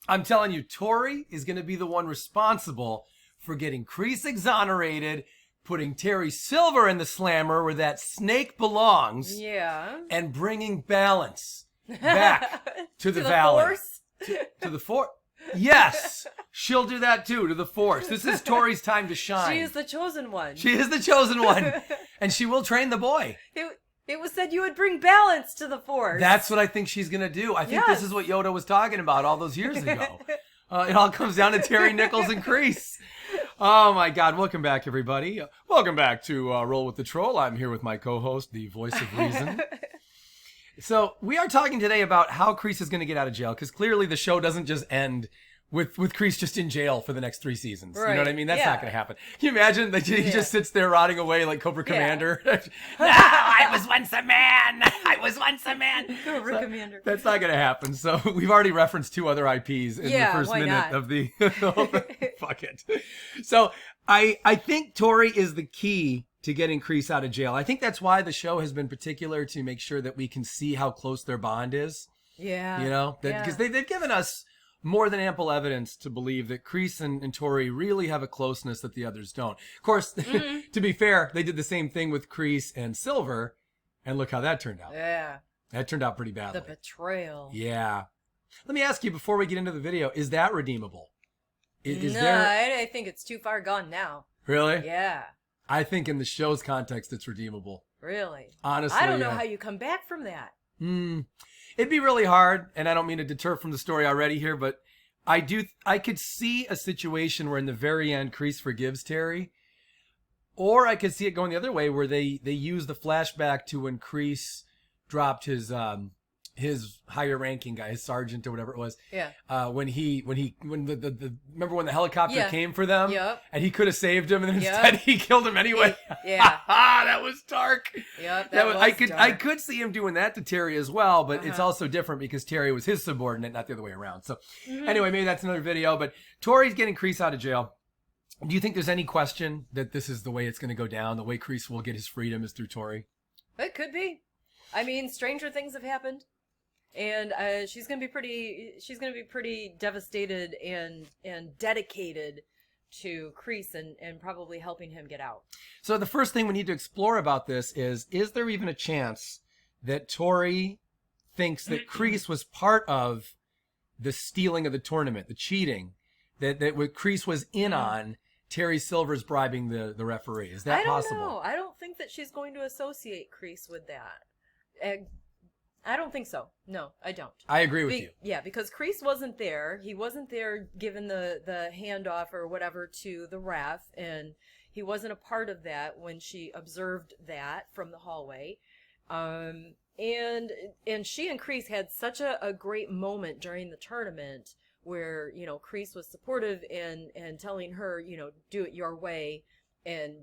I'm telling you, Tory is going to be the one responsible for getting Kreese exonerated, putting Terry Silver in the slammer where that snake belongs. Yeah. And bringing balance back to the valley. Force? To the force. Yes. She'll do that too, to the force. This is Tory's time to shine. She is the chosen one. She is the chosen one. And she will train the boy. It was said you would bring balance to the force. That's what I think she's going to do. I think this is what Yoda was talking about all those years ago. It all comes down to Terry, Nichols, and Kreese. Oh, my God. Welcome back, everybody. Welcome back to Roll with the Troll. I'm here with my co-host, the voice of reason. So we are talking today about how Kreese is going to get out of jail, because clearly the show doesn't just end with Kreese just in jail for the next 3 seasons. Right. You know what I mean? That's not going to happen. Can you imagine that he just sits there rotting away like Cobra Commander? No, I was once a man. I was once a man. Cobra Commander. That's not going to happen. So we've already referenced 2 other IPs in the first minute of the... Fuck it. So I think Tory is the key to getting Kreese out of jail. I think that's why the show has been particular to make sure that we can see how close their bond is. Yeah. You know? Because they've given us more than ample evidence to believe that Kreese and Tory really have a closeness that the others don't. Of course, to be fair, they did the same thing with Kreese and Silver, and look how that turned out. Yeah. That turned out pretty badly. The betrayal. Yeah. Let me ask you before we get into the video, is that redeemable? Is no, there... I think it's too far gone now. Really? Yeah. I think in the show's context, it's redeemable. Really? Honestly, I don't know how you come back from that. It'd be really hard, and I don't mean to deter from the story already here, but I could see a situation where in the very end, Kreese forgives Terry, or I could see it going the other way where they use the flashback to when Kreese dropped his higher ranking guy, his sergeant or whatever it was. Yeah. When the remember when the helicopter came for them? Yep. And he could have saved him, and instead he killed him anyway. Yeah. That was dark. Yep. I could see him doing that to Terry as well, but it's also different because Terry was his subordinate, not the other way around. So anyway, maybe that's another video. But Tory's getting Kreese out of jail. Do you think there's any question that this is the way it's going to go down? The way Kreese will get his freedom is through Tory? It could be. I mean, stranger things have happened. And she's gonna be pretty devastated and dedicated to Kreese and probably helping him get out. So the first thing we need to explore about this is there even a chance that Tory thinks that Kreese was part of the stealing of the tournament, the cheating, that what Kreese was in on Terry Silver's bribing the referee? Is that possible? I don't know. I don't think that she's going to associate Kreese with that. I don't think so. No, I don't. I agree with you. Yeah, because Kreese wasn't there. He wasn't there giving the handoff or whatever to the ref, and he wasn't a part of that when she observed that from the hallway. And she and Kreese had such a great moment during the tournament where, you know, Kreese was supportive and telling her, you know, do it your way, and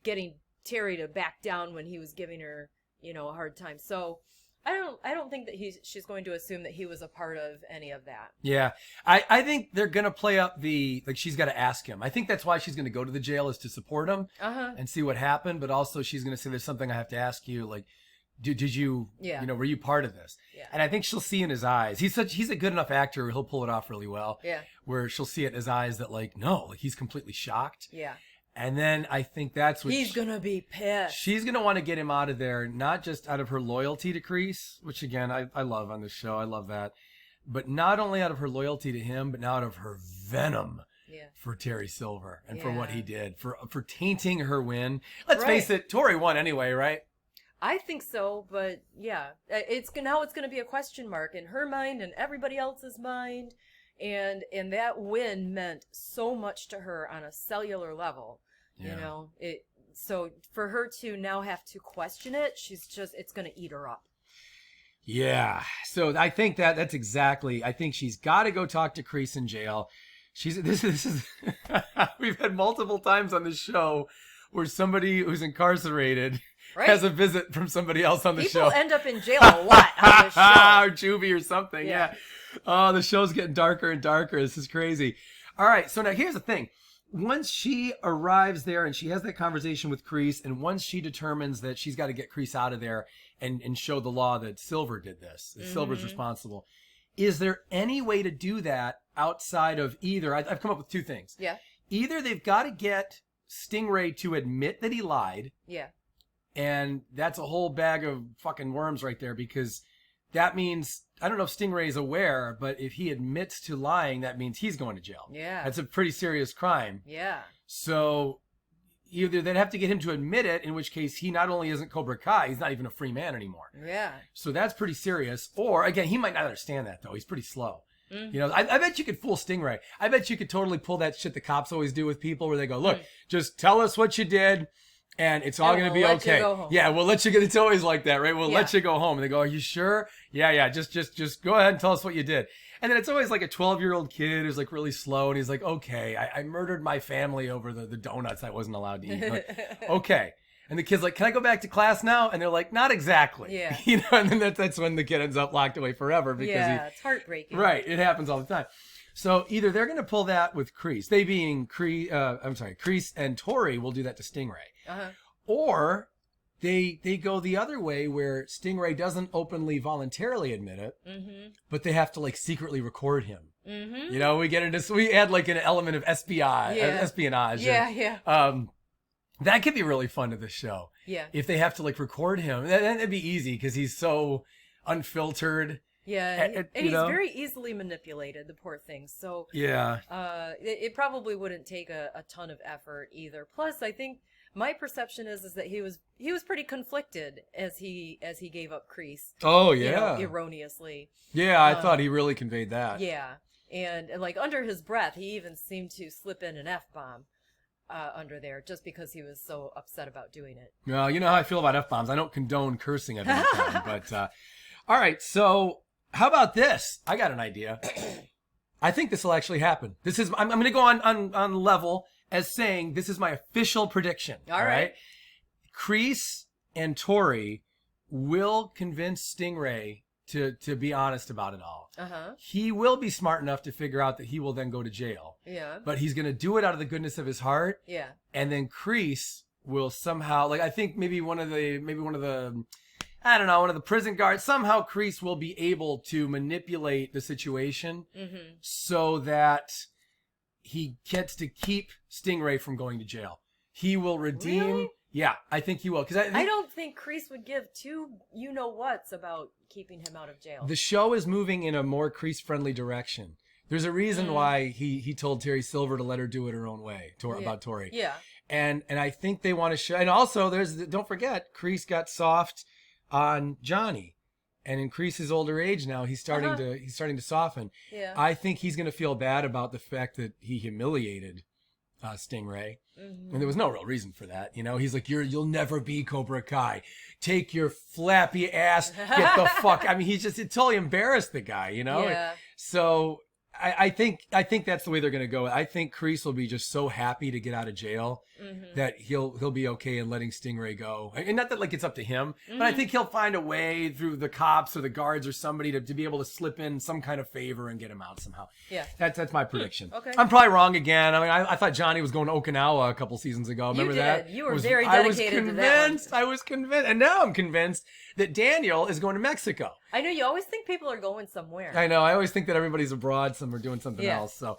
getting Terry to back down when he was giving her, you know, a hard time. So I don't think that she's going to assume that he was a part of any of that. Yeah. I think they're going to play up she's got to ask him. I think that's why she's going to go to the jail, is to support him and see what happened. But also she's going to say, there's something I have to ask you. Like, did you, you know, were you part of this? Yeah. And I think she'll see in his eyes. He's a good enough actor. He'll pull it off really well. Yeah. Where she'll see it in his eyes that like, no, like he's completely shocked. Yeah. And then I think that's what he's going to be pissed. She's going to want to get him out of there, not just out of her loyalty to Kreese, which again, I love on this show. I love that. But not only out of her loyalty to him, but now out of her venom for Terry Silver and for what he did, for tainting her win. Let's face it, Tory won anyway, right? I think so, but yeah, now it's going to be a question mark in her mind and everybody else's mind. And that win meant so much to her on a cellular level. You know, so for her to now have to question it, it's going to eat her up. Yeah. So I think that's exactly, I think she's got to go talk to Kreese in jail. This is we've had multiple times on this show where somebody who's incarcerated has a visit from somebody else on the show. People end up in jail a lot on this show. Or juvie or something. Yeah. Oh, the show's getting darker and darker. This is crazy. All right. So now here's the thing. Once she arrives there and she has that conversation with Kreese, and once she determines that she's got to get Kreese out of there and show the law that Silver did this, that Silver's responsible, is there any way to do that outside of either. I've come up with two things. Yeah. Either they've got to get Stingray to admit that he lied. Yeah. And that's a whole bag of fucking worms right there, because that means, I don't know if Stingray's aware, but if he admits to lying, that means he's going to jail. Yeah. That's a pretty serious crime. Yeah. So either they'd have to get him to admit it, in which case he not only isn't Cobra Kai, he's not even a free man anymore. Yeah. So that's pretty serious. Or, again, he might not understand that, though. He's pretty slow. You know, I bet you could fool Stingray. I bet you could totally pull that shit the cops always do with people, where they go, look, just tell us what you did, and it's all going to be okay. Yeah, we'll let you get, it's always like that, right? We'll let you go home. And they go, are you sure? Yeah, just go ahead and tell us what you did. And then it's always like a 12-year-old kid who's like really slow, and he's like, okay, I murdered my family over the donuts I wasn't allowed to eat. Like, okay. And the kid's like, can I go back to class now? And they're like, not exactly. Yeah. You know, and then that's when the kid ends up locked away forever, because it's heartbreaking. Right, it happens all the time. So either they're going to pull that with Kreese, they being Kreese and Tory will do that to Stingray. Uh-huh. Or they go the other way, where Stingray doesn't openly voluntarily admit it, but they have to like secretly record him. You know, we add like an element of espionage. Yeah. That could be really fun to the show. Yeah. If they have to like record him, that'd be easy, because he's so unfiltered. Yeah, and he's very easily manipulated, the poor thing. So yeah, it probably wouldn't take a ton of effort either. Plus, I think my perception is that he was pretty conflicted as he gave up Kreese. Oh yeah, erroneously. Yeah, I thought he really conveyed that. Yeah, and like under his breath, he even seemed to slip in an F-bomb. Under there, just because he was so upset about doing it. Well, you know how I feel about F-bombs. I don't condone cursing at any time, but all right. So how about this? I got an idea. I think this will actually happen. I'm going to go on level as saying this is my official prediction. All right. Kreese and Tory will convince Stingray to be honest about it all. He will be smart enough to figure out that he will then go to jail. Yeah. But he's going to do it out of the goodness of his heart. Yeah. And then Kreese will somehow, like, I think maybe one of the prison guards, somehow Kreese will be able to manipulate the situation so that he gets to keep Stingray from going to jail. He will redeem. Really? Yeah, I think he will. Because I don't think Kreese would give two you-know-whats about keeping him out of jail. The show is moving in a more Kreese-friendly direction. There's a reason why he told Terry Silver to let her do it her own way, about Tory. Yeah. And I think they want to show... And also, don't forget, Kreese got soft on Johnny. And in Kreese's older age now, he's starting to soften. Yeah. I think he's going to feel bad about the fact that he humiliated Stingray. And there was no real reason for that. You know, he's like, you'll never be Cobra Kai. Take your flappy ass, get the fuck. I mean, it totally embarrassed the guy, you know? Yeah. So I think that's the way they're going to go. I think Kreese will be just so happy to get out of jail that he'll be okay in letting Stingray go. And not that like it's up to him, but I think he'll find a way through the cops or the guards or somebody to be able to slip in some kind of favor and get him out somehow. Yeah. That's my prediction. Okay. I'm probably wrong again. I mean, I thought Johnny was going to Okinawa a couple seasons ago. Remember that? You were very dedicated to that one. I was convinced. And now I'm convinced that Daniel is going to Mexico. I know, you always think people are going somewhere. I know. I always think that everybody's abroad somewhere doing something else. So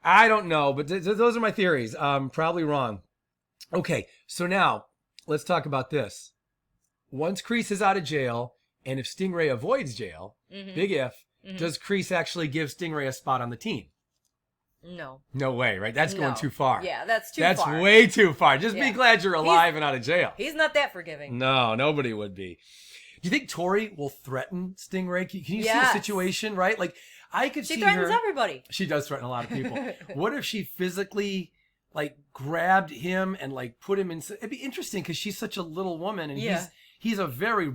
I don't know, but those are my theories. Probably wrong. Okay, so now let's talk about this. Once Kreese is out of jail, and if Stingray avoids jail, big if, does Kreese actually give Stingray a spot on the team? No. No way, right? That's going too far. Yeah, that's too far. That's way too far. Just be glad you're alive and out of jail. He's not that forgiving. No, nobody would be. Do you think Tory will threaten Stingray? Can you see the situation, right? Like, I could see her... She threatens everybody. She does threaten a lot of people. What if she physically, like, grabbed him and, like, put him in... It'd be interesting because she's such a little woman and he's a very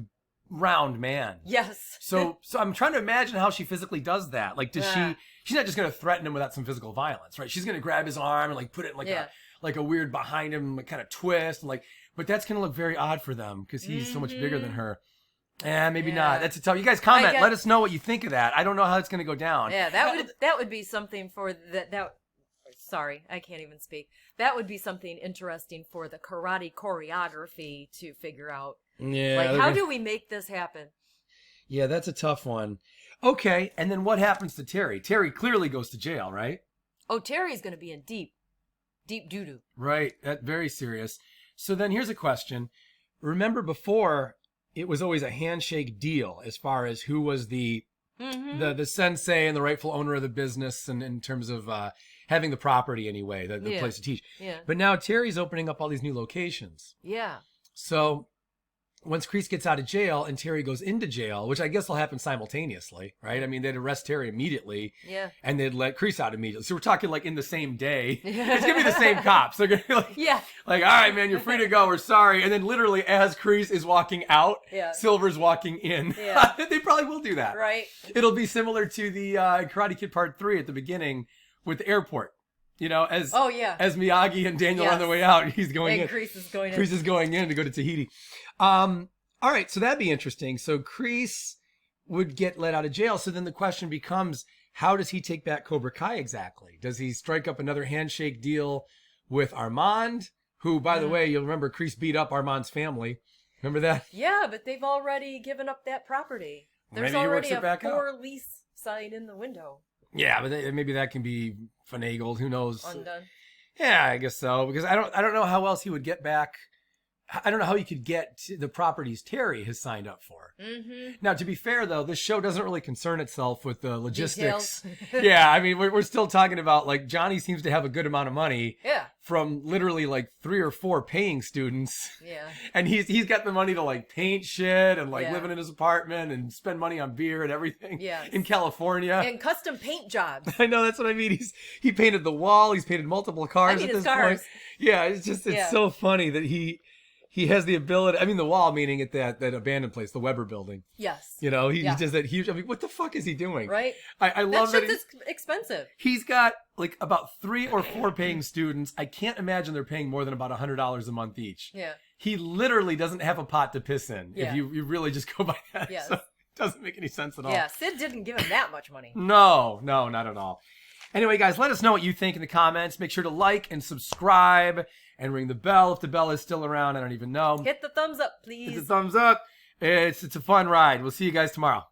round man. Yes. So I'm trying to imagine how she physically does that. Like, does she... She's not just going to threaten him without some physical violence, right? She's going to grab his arm and, like, put it in, like, a weird behind him kind of twist. And, like, but that's going to look very odd for them because he's so much bigger than her. Maybe not. That's a tough. You guys comment. Let us know what you think of that. I don't know how it's going to go down. Yeah, that would be something for that. Sorry, I can't even speak. That would be something interesting for the karate choreography to figure out. Yeah. Like, how do we make this happen? Yeah, that's a tough one. Okay, and then what happens to Terry? Terry clearly goes to jail, right? Oh, Terry's going to be in deep doo-doo. Right, that's very serious. So then here's a question. Remember before, it was always a handshake deal as far as who was the sensei and the rightful owner of the business, and in terms of having the property anyway, the place to teach. Yeah. But now Terry's opening up all these new locations. Yeah. So once Kreese gets out of jail and Terry goes into jail, which I guess will happen simultaneously, right? I mean, they'd arrest Terry immediately. Yeah. And they'd let Kreese out immediately. So we're talking like in the same day. It's going to be the same cops. They're going to be like, like, all right, man, you're free to go. We're sorry. And then literally as Kreese is walking out, Silver's walking in. Yeah. They probably will do that. Right. It'll be similar to the Karate Kid Part 3 at the beginning with the airport. You know, as Miyagi and Daniel are on their way out, he's going in. Kreese is going in. Kreese is going in to go to Tahiti. All right, so that'd be interesting. So Kreese would get let out of jail. So then the question becomes, how does he take back Cobra Kai exactly? Does he strike up another handshake deal with Armand, who, by the way, you'll remember Kreese beat up Armand's family. Remember that? Yeah, but they've already given up that property. There's Maybe already a for-lease sign in the window. Yeah, but maybe that can be finagled. Who knows? Undone. Yeah, I guess so. Because I don't know how else he would get back. I don't know how he could get the properties Terry has signed up for. Mm-hmm. Now, to be fair, though, this show doesn't really concern itself with the logistics. Yeah, I mean, we're still talking about, like, Johnny seems to have a good amount of money. Yeah. From literally, like, 3 or 4 paying students. Yeah. And he's got the money to, like, paint shit and, like, living in his apartment and spend money on beer and everything. Yeah. In California. And custom paint jobs. I know, that's what I mean. He painted the wall. He's painted multiple cars at this point. Yeah, it's so funny that he has the ability. I mean, the wall, meaning at that abandoned place, the Weber building. Yes. You know, he does that huge. I mean, what the fuck is he doing? Right. I love that. That shit's expensive. He's got like about 3 or 4 paying students. I can't imagine they're paying more than about $100 a month each. Yeah. He literally doesn't have a pot to piss in. Yeah. If you really just go by that. Yes. So it doesn't make any sense at all. Yeah. Sid didn't give him that much money. No, not at all. Anyway, guys, let us know what you think in the comments. Make sure to like and subscribe and ring the bell if the bell is still around. I don't even know. Hit the thumbs up, please. Hit the thumbs up. It's a fun ride. We'll see you guys tomorrow.